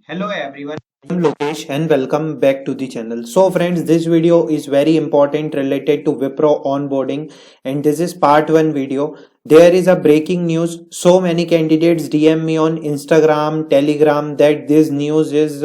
Hello everyone, I am Lokesh and welcome back to the channel. So friends, this video is very important related to Wipro onboarding and this is part 1 video. There is a breaking news. So many candidates DM me on Instagram, Telegram that this news is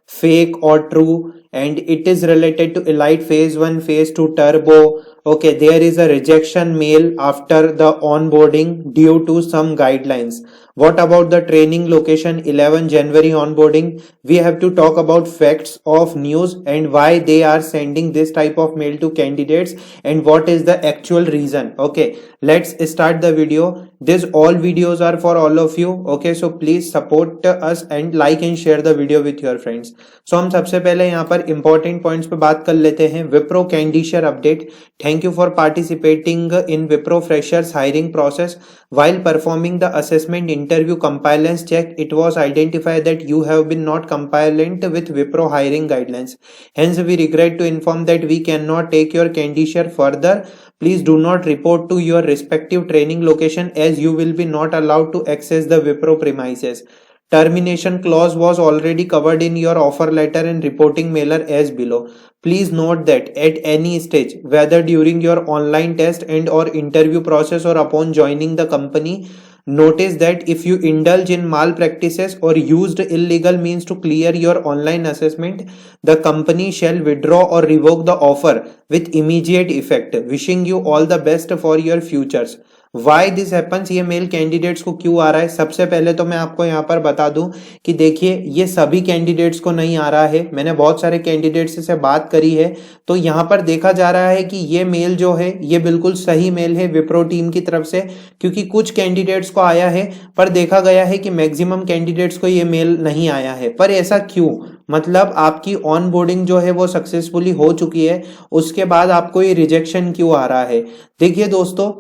fake or true and it is related to Elite phase 1, phase 2 turbo. Okay, there is a rejection mail after the onboarding due to some guidelines. What about the training location 11 January onboarding? We have to talk about facts of news and why they are sending this type of mail to candidates and what is the actual reason. Okay, let's start the video. This all videos are for all of you. Okay, so please support us and like and share the video with your friends. So हम सबसे पहले यहाँ पर important points पे बात कर लेते हैं. Wipro Candishare update. Thank you for participating in Wipro Freshers hiring process. While performing the assessment interview compliance check, it was identified that you have been not compliant with Wipro hiring guidelines. Hence, we regret to inform that we cannot take your candidature further. Please do not report to your respective training location as you will be not allowed to access the Wipro premises. Termination clause was already covered in your offer letter and reporting mailer as below. Please note that at any stage, whether during your online test and or interview process or upon joining the company, notice that if you indulge in malpractices or used illegal means to clear your online assessment, the company shall withdraw or revoke the offer with immediate effect. Wishing you all the best for your futures. Why this happens, ये male candidates को क्यों आ रहा है? सबसे पहले तो मैं आपको यहाँ पर बता दूं कि देखिए ये सभी कैंडिडेट्स को नहीं आ रहा है. मैंने बहुत सारे कैंडिडेट्स से बात करी है तो यहाँ पर देखा जा रहा है कि ये मेल जो है ये बिल्कुल सही मेल है विप्रो टीम की तरफ से, क्योंकि कुछ कैंडिडेट्स को आया है पर देखा गया है कि मैक्सिमम कैंडिडेट्स को ये मेल नहीं आया है. पर ऐसा क्यों? मतलब आपकी ऑन बोर्डिंग जो है वो सक्सेसफुली हो चुकी है, उसके बाद आपको ये रिजेक्शन क्यों आ रहा है? देखिए दोस्तों,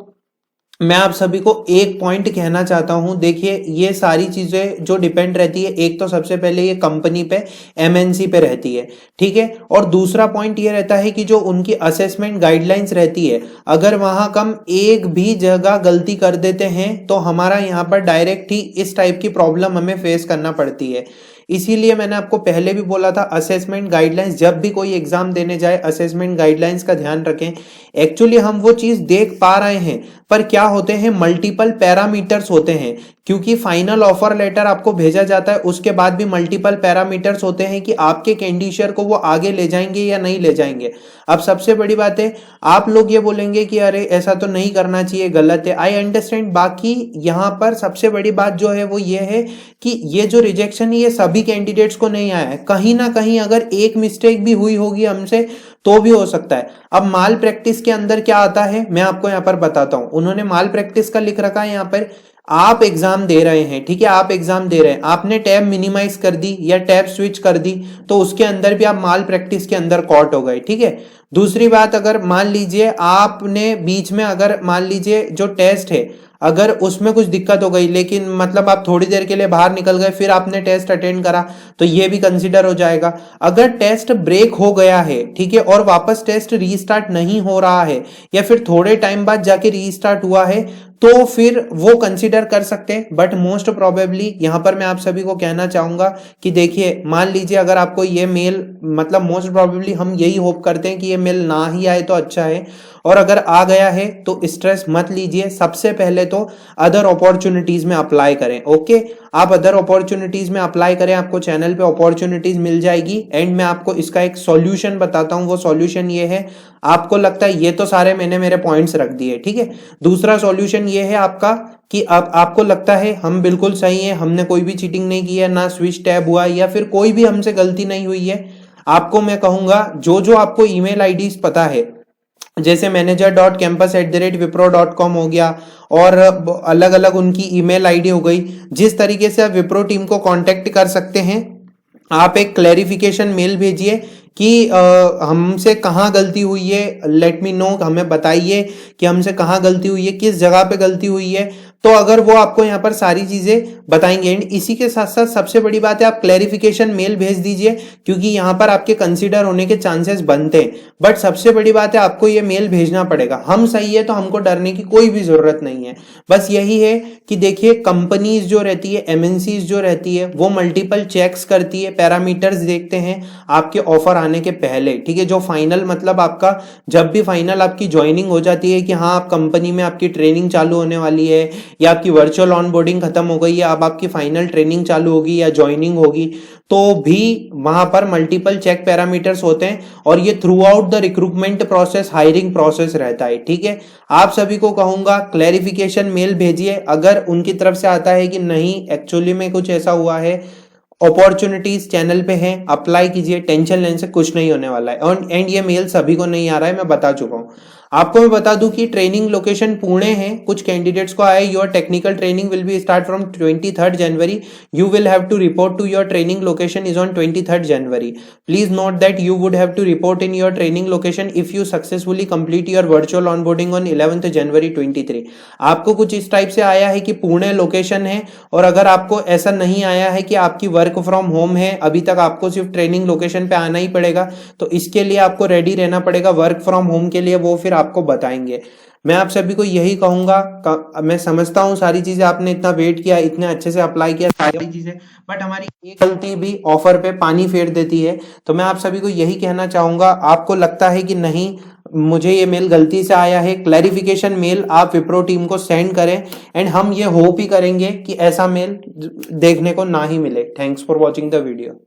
मैं आप सभी को एक पॉइंट कहना चाहता हूं. देखिए ये सारी चीजें जो डिपेंड रहती है, एक तो सबसे पहले ये कंपनी पे एमएनसी पे रहती है, ठीक है. और दूसरा पॉइंट ये रहता है कि जो उनकी असेसमेंट गाइडलाइंस रहती है, अगर वहां हम एक भी जगह गलती कर देते हैं तो हमारा यहाँ पर डायरेक्ट ही इस टाइप की प्रॉब्लम हमें फेस करना पड़ती है. इसीलिए मैंने आपको पहले भी बोला था, असेसमेंट गाइडलाइंस जब भी कोई एग्जाम देने जाए असेसमेंट गाइडलाइंस का ध्यान रखें. एक्चुअली हम वो चीज देख पा रहे हैं पर क्या होते हैं, मल्टीपल पैरामीटर्स होते हैं, क्योंकि फाइनल ऑफर लेटर आपको भेजा जाता है उसके बाद भी मल्टीपल पैरामीटर्स होते हैं कि आपके कैंडिडेट को वो आगे ले जाएंगे या नहीं ले जाएंगे. अब सबसे बड़ी बात है, आप लोग ये बोलेंगे कि अरे ऐसा तो नहीं करना चाहिए, गलत है. I understand. बाकी यहाँ पर सबसे बड़ी बात जो है वो ये है कि ये जो रिजेक्शन ये सभी कैंडिडेट्स को नहीं आया है. कहीं ना कहीं अगर एक मिस्टेक भी हुई होगी हमसे तो भी हो सकता है. अब माल प्रैक्टिस के अंदर क्या आता है मैं आपको यहाँ पर बताता हूं. उन्होंने माल प्रैक्टिस का लिख रखा है यहाँ पर, आप एग्जाम दे रहे हैं, ठीक है, आप एग्जाम दे रहे हैं, आपने टैब मिनिमाइज कर दी या टैब स्विच कर दी तो उसके अंदर भी आप माल प्रैक्टिस के अंदर कॉट हो गए, ठीक है. दूसरी बात, अगर मान लीजिए आपने बीच में अगर मान लीजिए जो टेस्ट है अगर उसमें कुछ दिक्कत हो गई, लेकिन मतलब आप थोड़ी देर के लिए बाहर निकल गए फिर आपने टेस्ट अटेंड करा तो ये भी कंसीडर हो जाएगा. अगर टेस्ट ब्रेक हो गया है, ठीक है, और वापस टेस्ट रीस्टार्ट नहीं हो रहा है या फिर थोड़े टाइम बाद जाके रीस्टार्ट हुआ है तो फिर वो कंसीडर कर सकते हैं. बट मोस्ट प्रोबेबली यहां पर मैं आप सभी को कहना चाहूंगा कि देखिए मान लीजिए अगर आपको ये मेल, मतलब मोस्ट प्रोबेबली हम यही होप करते हैं कि ये मेल ना ही आए तो अच्छा है, और अगर आ गया है तो स्ट्रेस मत लीजिए. सबसे पहले तो अदर अपॉर्चुनिटीज में अप्लाई करें. ओके, आप अदर अपॉर्चुनिटीज में अप्लाई करें, आपको चैनल पे अपॉर्चुनिटीज मिल जाएगी. एंड मैं आपको इसका एक सॉल्यूशन बताता हूं. वो सॉल्यूशन ये है, आपको लगता है ये तो सारे मैंने मेरे पॉइंट्स रख दिए, ठीक है. दूसरा सॉल्यूशन ये है आपका कि अब आपको लगता है हम बिल्कुल सही है, हमने कोई भी चीटिंग नहीं की है, ना स्विच टैब हुआ या फिर कोई भी हमसे गलती नहीं हुई है. आपको मैं कहूंगा जो जो आपको ईमेल आईडीज पता है, जैसे manager.campus@wipro.com हो गया और अलग अलग उनकी ईमेल आईडी हो गई, जिस तरीके से आप विप्रो टीम को कांटेक्ट कर सकते हैं, आप एक क्लैरिफिकेशन मेल भेजिए कि हमसे कहाँ गलती हुई है, लेट मी नो, हमें बताइए कि हमसे कहाँ गलती हुई है, किस जगह पे गलती हुई है. तो अगर वो आपको यहाँ पर सारी चीजें बताएंगे। एंड इसी के साथ साथ सबसे बड़ी बात है, आप क्लैरिफिकेशन मेल भेज दीजिए, क्योंकि यहाँ पर आपके कंसीडर होने के चांसेस बनते हैं। बट सबसे बड़ी बात है, आपको ये मेल भेजना पड़ेगा। हम सही है तो हमको डरने की कोई भी जरूरत नहीं है। बस यही है कि देखिए, कंपनीज जो रहती है, एमएनसीज जो रहती है, वो मल्टीपल चेक्स करती है, पैरामीटर्स देखते हैं आपके ऑफर आने के पहले, ठीक है। जो फाइनल मतलब आपका, जब भी फाइनल आपकी ज्वाइनिंग हो जाती है कि हाँ आप कंपनी में आपकी ट्रेनिंग चालू होने वाली है, या आपकी वर्चुअल ऑनबोर्डिंग खत्म हो गई है, अब आपकी फाइनल ट्रेनिंग चालू होगी या ज्वाइनिंग होगी, तो भी वहां पर मल्टीपल चेक पैरामीटर्स होते हैं। और ये through out the recruitment process, hiring process रहता है, ठीक है। आप सभी को कहूंगा क्लैरिफिकेशन मेल भेजिए। अगर उनकी तरफ से आता है कि नहीं एक्चुअली में कुछ ऐसा हुआ है, अपॉर्चुनिटीज चैनल पे हैं, अप्लाई कीजिए, टेंशन लेने से कुछ नहीं होने वाला है। एंड ये मेल सभी को नहीं आ रहा है, मैं बता चुका हूं आपको। मैं बता दूं कि ट्रेनिंग लोकेशन पुणे है, कुछ कैंडिडेट्स को आया है। Your technical training will be start from 23rd January. You will have to report to your training location is on 23rd January. Please note that you would have to report in your training location if you successfully complete your virtual onboarding on 11th January 23. आपको कुछ इस type से आया है कि Pune location है, और अगर आपको ऐसा नहीं आया है कि आपकी वर्क फ्रॉम होम है, अभी तक आपको सिर्फ ट्रेनिंग लोकेशन पे आना ही पड़ेगा, तो इसके लिए आपको रेडी रहना पड़ेगा वर्क फ्रॉम होम के लिए, वो फिर आपको बताएंगे। मैं आप सभी को यही कहूंगा, मैं समझता हूं सारी चीजें आपने इतना वेट किया, इतने अच्छे से अप्लाई किया सारी चीजें, बट हमारी एक गलती भी ऑफर पे पानी फेर देती है। तो मैं आप सभी को यही कहना चाहूंगा, आपको लगता है कि नहीं मुझे ये मेल गलती से आया है, क्लैरिफिकेशन मेल आप विप्रो टीम को सेंड करें। एंड हम ये होप ही करेंगे कि ऐसा मेल देखने को ना ही मिले। Thanks for watching the video.